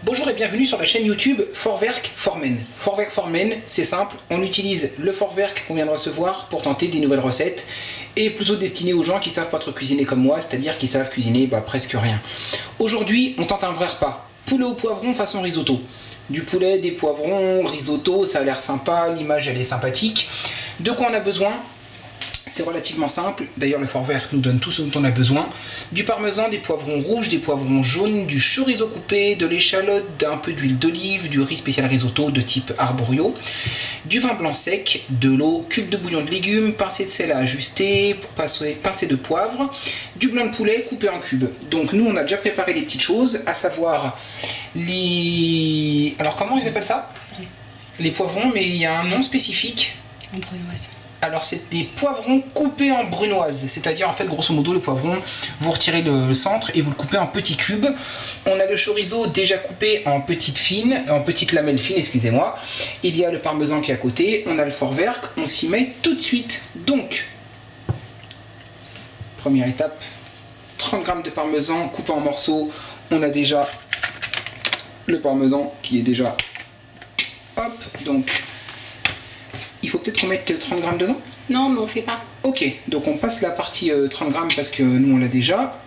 Bonjour et bienvenue sur la chaîne YouTube Vorwerk Formen. Vorwerk Formen, c'est simple, on utilise le Vorwerk qu'on vient de recevoir pour tenter des nouvelles recettes et plutôt destiné aux gens qui savent pas trop cuisiner comme moi, c'est-à-dire qui savent cuisiner presque rien. Aujourd'hui, on tente un vrai repas, poulet au poivron façon risotto. Du poulet, des poivrons, risotto, ça a l'air sympa, l'image elle est sympathique. De quoi on a besoin ? C'est relativement simple, d'ailleurs le Vorwerk nous donne tout ce dont on a besoin. Du parmesan, des poivrons rouges, des poivrons jaunes, du chorizo coupé, de l'échalote, un peu d'huile d'olive, du riz spécial risotto de type arborio, du vin blanc sec, de l'eau, cube de bouillon de légumes, pincée de sel à ajuster, pincée de poivre, du blanc de poulet coupé en cubes. Donc nous on a déjà préparé des petites choses, à savoir les... Alors comment ils appellent ça ? Les poivrons, mais il y a un nom spécifique. En brunoise. Alors c'est des poivrons coupés en brunoise, c'est-à-dire en fait grosso modo le poivron, vous retirez le centre et vous le coupez en petits cubes. On a le chorizo déjà coupé en petites lamelles fines, excusez-moi. Il y a le parmesan qui est à côté, on a le Vorwerk, on s'y met tout de suite. Donc, première étape, 30 g de parmesan coupé en morceaux. On a déjà le parmesan qui est déjà, hop, donc... Il faut peut-être remettre 30 g dedans ? Non, mais on fait pas. Ok, donc on passe la partie 30 g parce que nous on l'a déjà.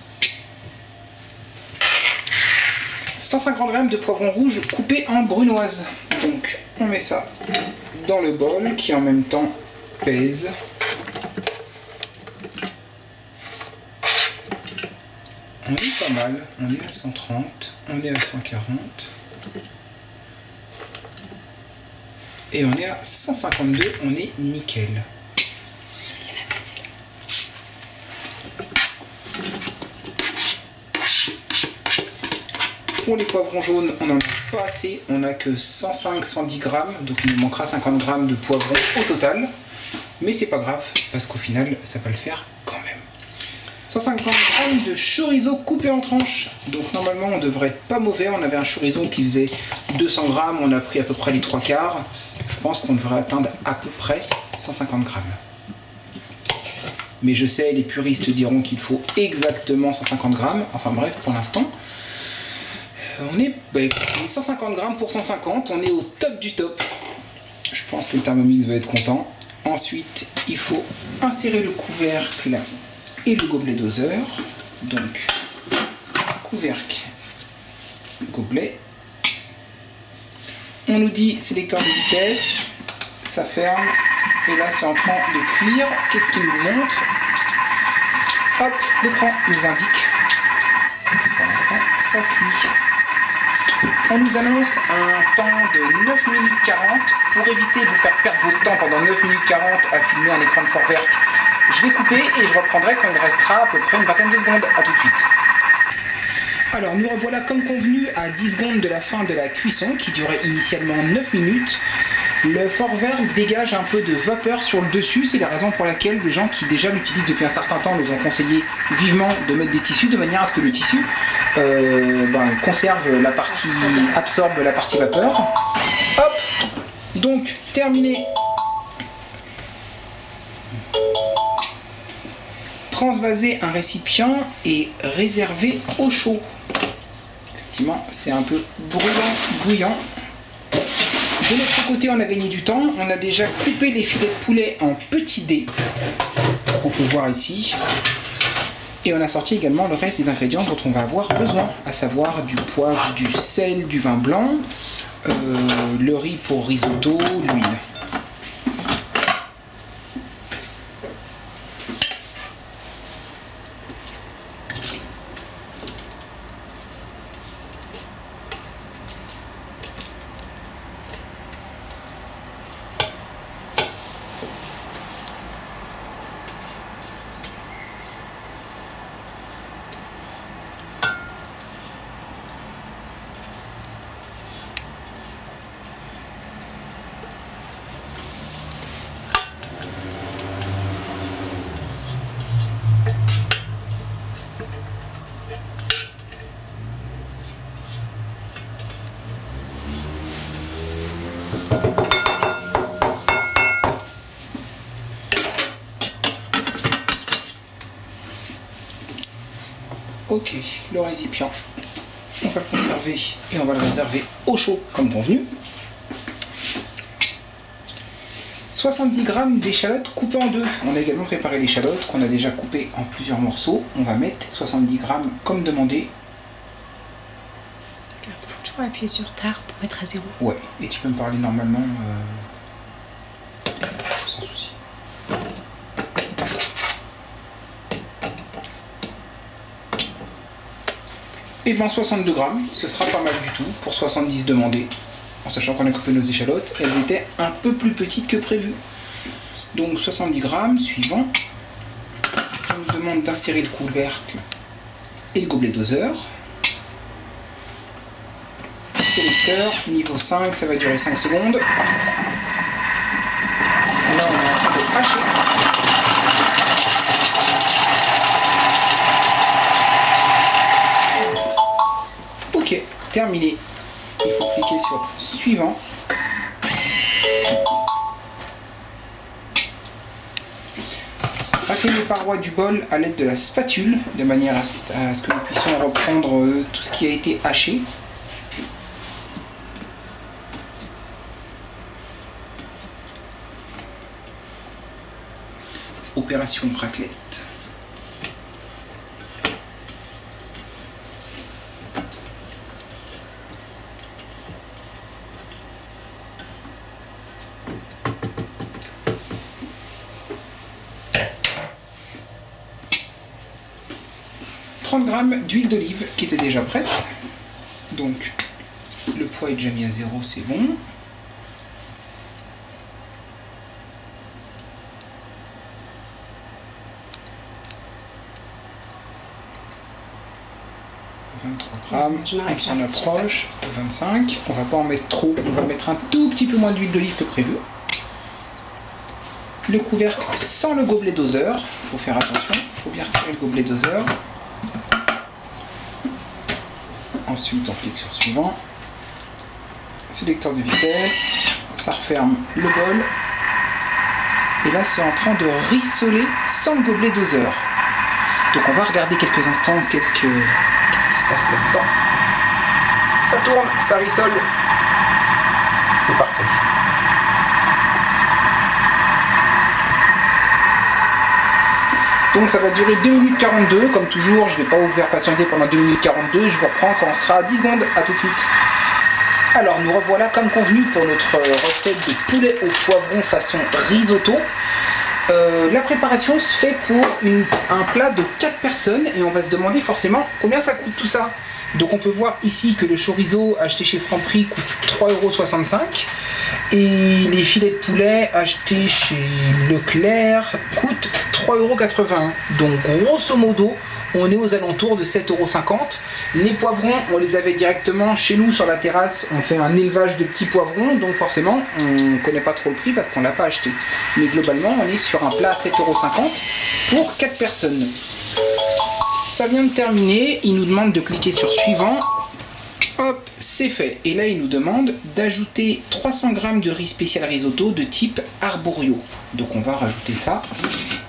150 g de poivrons rouges coupés en brunoise. Donc on met ça dans le bol qui en même temps pèse. On est pas mal, on est à 130, on est à 140. Et on est à 152, on est nickel. Il y en a pas assez là. Pour les poivrons jaunes, on n'en a pas assez, on n'a que 105-110 g, donc il nous manquera 50 g de poivrons au total. Mais c'est pas grave, parce qu'au final, ça va le faire quand même. 150 g de chorizo coupé en tranches, donc normalement on devrait être pas mauvais. On avait un chorizo qui faisait 200 g, on a pris à peu près les 3/4. Je pense qu'on devrait atteindre à peu près 150 g. Mais je sais, les puristes diront qu'il faut exactement 150 g. Enfin bref, pour l'instant, on est 150 g pour 150. On est au top du top. Je pense que le Thermomix va être content. Ensuite, il faut insérer le couvercle et le gobelet doseur. Donc, couvercle, gobelet. On nous dit sélecteur de vitesse, ça ferme, et là c'est en train de cuire. Qu'est-ce qu'il nous montre? Hop, l'écran nous indique que pour l'instant ça cuit. On nous annonce un temps de 9 minutes 40. Pour éviter de vous faire perdre votre temps pendant 9 minutes 40 à filmer un écran de Vorwerk, je vais couper et je reprendrai quand il restera à peu près une vingtaine de secondes. A tout de suite. Alors nous revoilà comme convenu à 10 secondes de la fin de la cuisson qui durait initialement 9 minutes. Le Vorwerk dégage un peu de vapeur sur le dessus, c'est la raison pour laquelle des gens qui déjà l'utilisent depuis un certain temps nous ont conseillé vivement de mettre des tissus de manière à ce que le tissu conserve la partie, absorbe la partie vapeur. Hop, donc terminé. Transvaser un récipient et réserver au chaud. Effectivement, c'est un peu brûlant, bouillant. De l'autre côté, on a gagné du temps. On a déjà coupé les filets de poulet en petits dés. On peut voir ici. Et on a sorti également le reste des ingrédients dont on va avoir besoin, à savoir du poivre, du sel, du vin blanc, le riz pour risotto, l'huile. Ok, le récipient. On va le conserver et on va le réserver au chaud comme convenu. 70 g d'échalotes coupées en deux. On a également préparé l'échalote qu'on a déjà coupée en plusieurs morceaux. On va mettre 70 g comme demandé. Il faut toujours appuyer sur tard pour mettre à 0. Ouais, et tu peux me parler normalement sans souci. Et bien 62 g, ce sera pas mal du tout pour 70 demandés. En sachant qu'on a coupé nos échalotes, elles étaient un peu plus petites que prévu. Donc 70 g, suivant. On nous demande d'insérer le couvercle et le gobelet doseur. Sélecteur, niveau 5, ça va durer 5 secondes. Là on est en train de hacher. Ok, terminé. Il faut cliquer sur suivant. Racler les parois du bol à l'aide de la spatule, de manière à ce que nous puissions reprendre tout ce qui a été haché. Opération raclette. G d'huile d'olive qui était déjà prête. Donc le poids est déjà mis à 0, c'est bon. On s'en approche, 25. On va pas en mettre trop, on va mettre un tout petit peu moins d'huile d'olive que prévu. Le couvercle sans le gobelet doseur, il faut faire attention, il faut bien retirer le gobelet doseur. Ensuite on clique sur suivant. Sélecteur de vitesse, ça referme le bol. Et là c'est en train de rissoler sans le gobelet doseur. Donc on va regarder quelques instants qu'est-ce qui se passe là-dedans. Ça tourne, ça rissole. C'est parfait. Donc ça va durer 2 minutes 42, comme toujours, je ne vais pas vous faire patienter pendant 2 minutes 42, je vous reprends quand on sera à 10 secondes, à tout de suite. Alors nous revoilà comme convenu pour notre recette de poulet au poivron façon risotto. La préparation se fait pour un plat de 4 personnes et on va se demander forcément combien ça coûte tout ça. Donc on peut voir ici que le chorizo acheté chez Franprix coûte 3,65 € et les filets de poulet achetés chez Leclerc coûtent 3,81 €. Donc grosso modo, on est aux alentours de 7,50 €. Les poivrons, on les avait directement chez nous sur la terrasse. On fait un élevage de petits poivrons, donc forcément, on ne connaît pas trop le prix parce qu'on ne l'a pas acheté. Mais globalement, on est sur un plat à 7,50 € pour 4 personnes. Ça vient de terminer, il nous demande de cliquer sur suivant. Hop, c'est fait. Et là, il nous demande d'ajouter 300 g de riz spécial risotto de type arborio. Donc on va rajouter ça.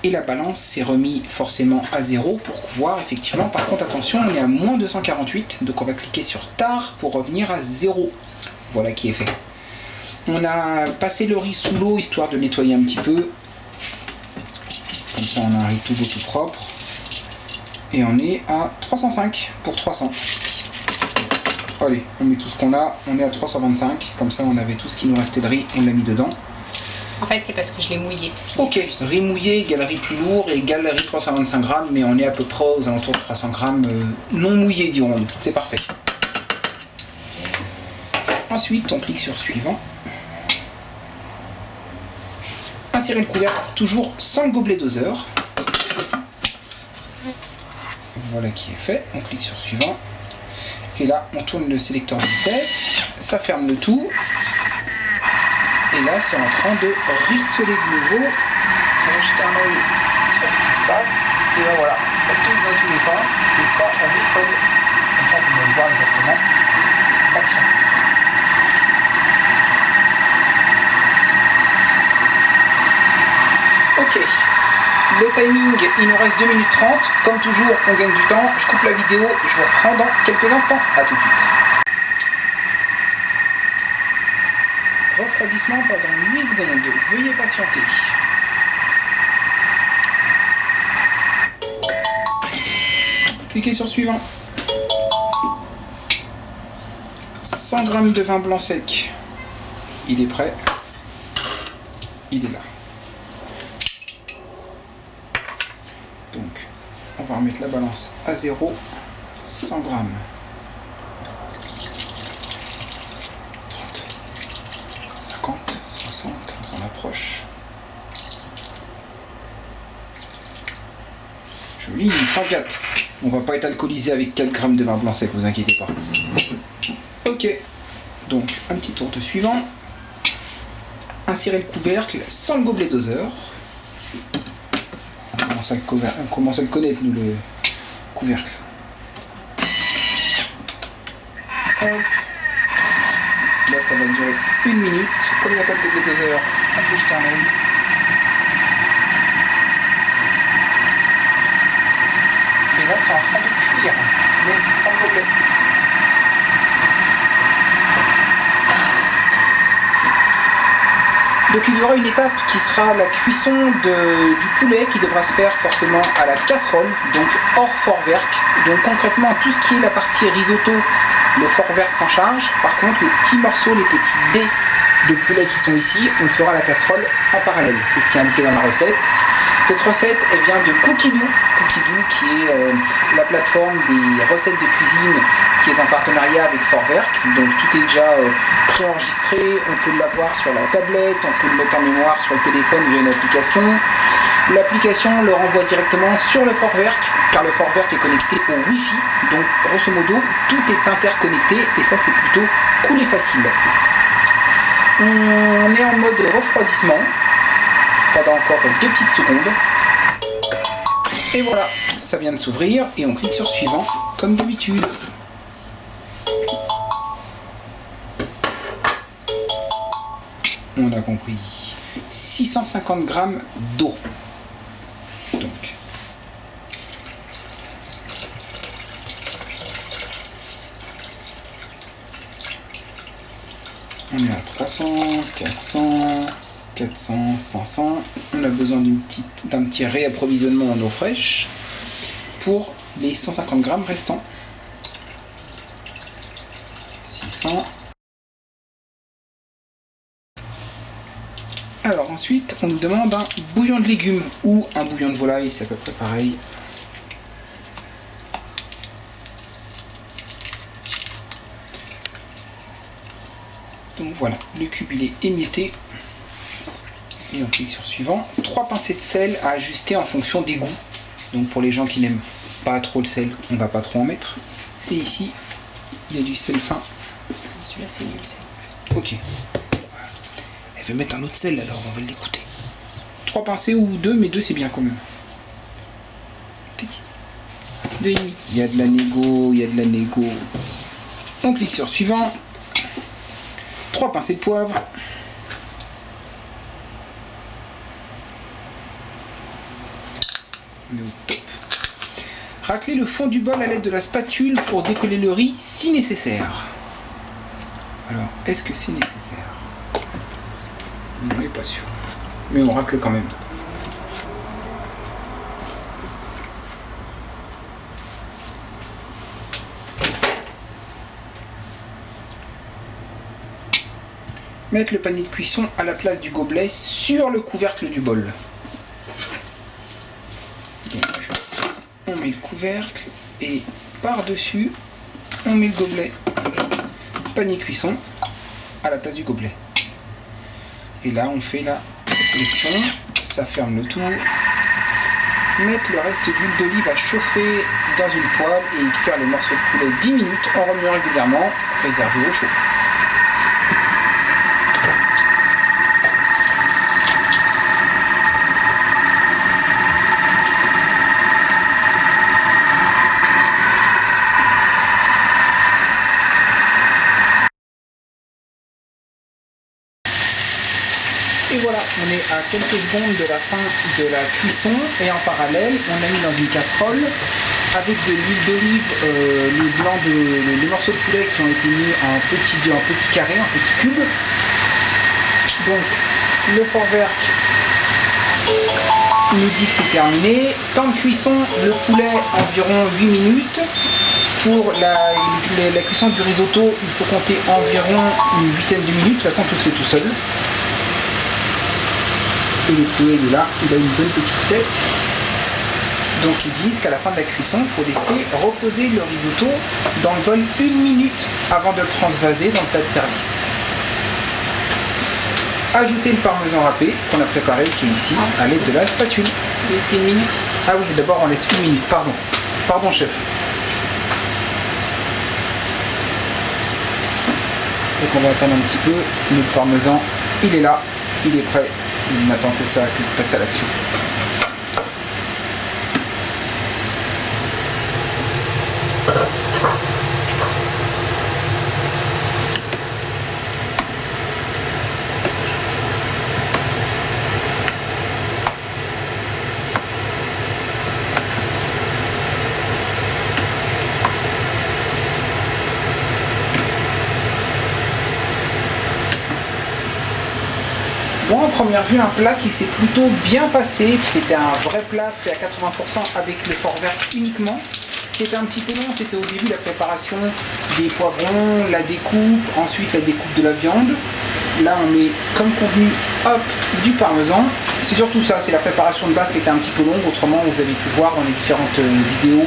Et la balance s'est remis forcément à 0 pour voir effectivement. Par contre, attention, on est à moins 248. Donc on va cliquer sur tard pour revenir à 0. Voilà qui est fait. On a passé le riz sous l'eau histoire de nettoyer un petit peu. Comme ça, on a un riz tout beau, tout propre. Et on est à 305 pour 300. Allez, on met tout ce qu'on a, on est à 325, comme ça on avait tout ce qui nous restait de riz, on l'a mis dedans. En fait c'est parce que je l'ai mouillé. Ok, riz mouillé égale riz plus lourd et égale riz 325 g, mais on est à peu près aux alentours de 300 g non mouillé dirons-nous, c'est parfait. Ensuite on clique sur suivant. Insérer le couvercle toujours sans le gobelet doseur. Voilà qui est fait, on clique sur suivant. Et là, on tourne le sélecteur de vitesse, ça ferme le tout. Et là, c'est en train de rissoler de nouveau. On va jeter un œil sur ce qui se passe. Et là, voilà, ça tourne dans tous les sens. Et ça, on rissole. Comme ça, vous pouvez voir exactement l'action. Ok. Le timing, il nous reste 2 minutes 30. Comme toujours, on gagne du temps. Je coupe la vidéo, je vous reprends dans quelques instants. A tout de suite. Refroidissement pendant 8 secondes. Veuillez patienter. Cliquez sur suivant. 100 g de vin blanc sec. Il est prêt. Il est là. Donc, on va remettre la balance à 0. 100 g. 30. 50. 60. On s'en approche. Joli. 104. On va pas être alcoolisé avec 4 g de vin blanc sec, vous inquiétez pas. Ok. Donc, un petit tour de suivant. Insérer le couvercle sans le gobelet doseur. On commence à le connaître, nous, le couvercle. Hop. Là, ça va durer 1 minute. Comme il n'y a pas de gobelet doseur, on peut jeter un œil. Et là, c'est en train de cuire, mais sans gobelet. Donc il y aura une étape qui sera la cuisson du poulet qui devra se faire forcément à la casserole, donc hors Vorwerk. Donc concrètement tout ce qui est la partie risotto, le Vorwerk s'en charge. Par contre les petits morceaux, les petits dés de poulet qui sont ici, on le fera à la casserole en parallèle. C'est ce qui est indiqué dans la recette. Cette recette, elle vient de Cookidoo. Cookidoo qui est la plateforme des recettes de cuisine qui est en partenariat avec Vorwerk. Donc tout est déjà préenregistré, on peut l'avoir sur la tablette, on peut le mettre en mémoire sur le téléphone via une application. L'application le renvoie directement sur le Vorwerk, car le Vorwerk est connecté au Wi-Fi. Donc grosso modo, tout est interconnecté et ça c'est plutôt cool et facile. On est en mode refroidissement pendant encore 2 petites secondes. Et voilà, ça vient de s'ouvrir et on clique sur suivant comme d'habitude. On a compris. 650 g d'eau. Donc. On est à 300, 400, 400, 500. On a besoin d'un petit réapprovisionnement en eau fraîche pour les 150 g restants. 600. Alors ensuite, on nous demande un bouillon de légumes ou un bouillon de volaille, c'est à peu près pareil. Donc voilà, le cube il est émietté. Et on clique sur suivant. 3 pincées de sel à ajuster en fonction des goûts. Donc pour les gens qui n'aiment pas trop le sel, on va pas trop en mettre. C'est ici, il y a du sel fin. Celui-là c'est nul, sel. Ok. Elle veut mettre un autre sel alors, on va l'écouter. 3 pincées ou 2, mais 2 c'est bien quand même. Petit. 2,5. Il y a de la négo, il y a de la négo. On clique sur suivant. 3 pincées de poivre. On est au top. Racler le fond du bol à l'aide de la spatule pour décoller le riz si nécessaire. Alors, est-ce que c'est nécessaire? On n'est pas sûr. Mais on racle quand même. Mettre le panier de cuisson à la place du gobelet sur le couvercle du bol. Donc, on met le couvercle et par-dessus, on met le gobelet. Panier cuisson à la place du gobelet. Et là, on fait la sélection. Ça ferme le tout. Mettre le reste d'huile d'olive à chauffer dans une poêle et cuire les morceaux de poulet 10 minutes en remuant régulièrement, réservé au chaud. Et voilà, on est à quelques secondes de la fin de la cuisson et en parallèle, on a mis dans une casserole avec de l'huile d'olive les morceaux de poulet qui ont été mis en petits carrés, en petits cubes. Donc le Vorwerk nous dit que c'est terminé. Temps de cuisson, le poulet environ 8 minutes. Pour la cuisson du risotto, il faut compter environ une huitaine de minutes. De toute façon, tout se fait tout seul. Et le poulet il est là, il a une bonne petite tête. Donc ils disent qu'à la fin de la cuisson, il faut laisser reposer le risotto dans le bol 1 minute avant de le transvaser dans le plat de service. Ajouter le parmesan râpé qu'on a préparé, qui est ici, à l'aide de la spatule. Laisser 1 minute. Ah oui, d'abord on laisse 1 minute, pardon. Pardon chef. Donc on va attendre un petit peu, notre parmesan, il est là, il est prêt, il n'attend que ça, que de passer à l'action. Bon, en première vue, un plat qui s'est plutôt bien passé. C'était un vrai plat fait à 80% avec le Vorwerk uniquement. Ce qui était un petit peu long, c'était au début la préparation des poivrons, la découpe, ensuite la découpe de la viande. Là, on met comme convenu, hop, du parmesan. C'est surtout ça, c'est la préparation de base qui était un petit peu longue. Autrement, vous avez pu voir dans les différentes vidéos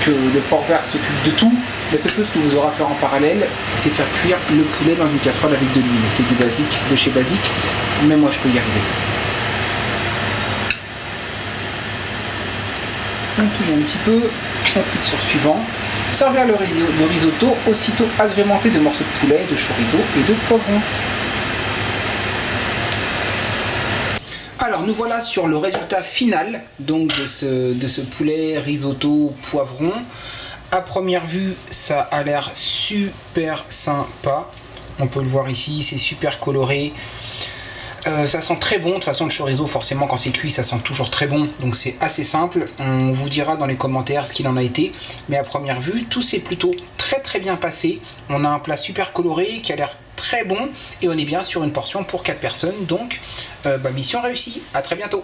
que le Vorwerk s'occupe de tout. La seule chose que vous aurez à faire en parallèle, c'est faire cuire le poulet dans une casserole avec de l'huile. C'est du basique, de chez Basique. Mais moi, je peux y arriver. On touille un petit peu, on clique sur suivant. Servir le risotto aussitôt agrémenté de morceaux de poulet, de chorizo et de poivrons. Alors nous voilà sur le résultat final donc de ce poulet risotto poivron. À première vue, ça a l'air super sympa. On peut le voir ici, c'est super coloré. Ça sent très bon, de toute façon le chorizo forcément quand c'est cuit ça sent toujours très bon, donc c'est assez simple. On vous dira dans les commentaires ce qu'il en a été, mais à première vue tout s'est plutôt très bien passé. On a un plat super coloré qui a l'air très bon et on est bien sur une portion pour 4 personnes, donc mission réussie. À très bientôt.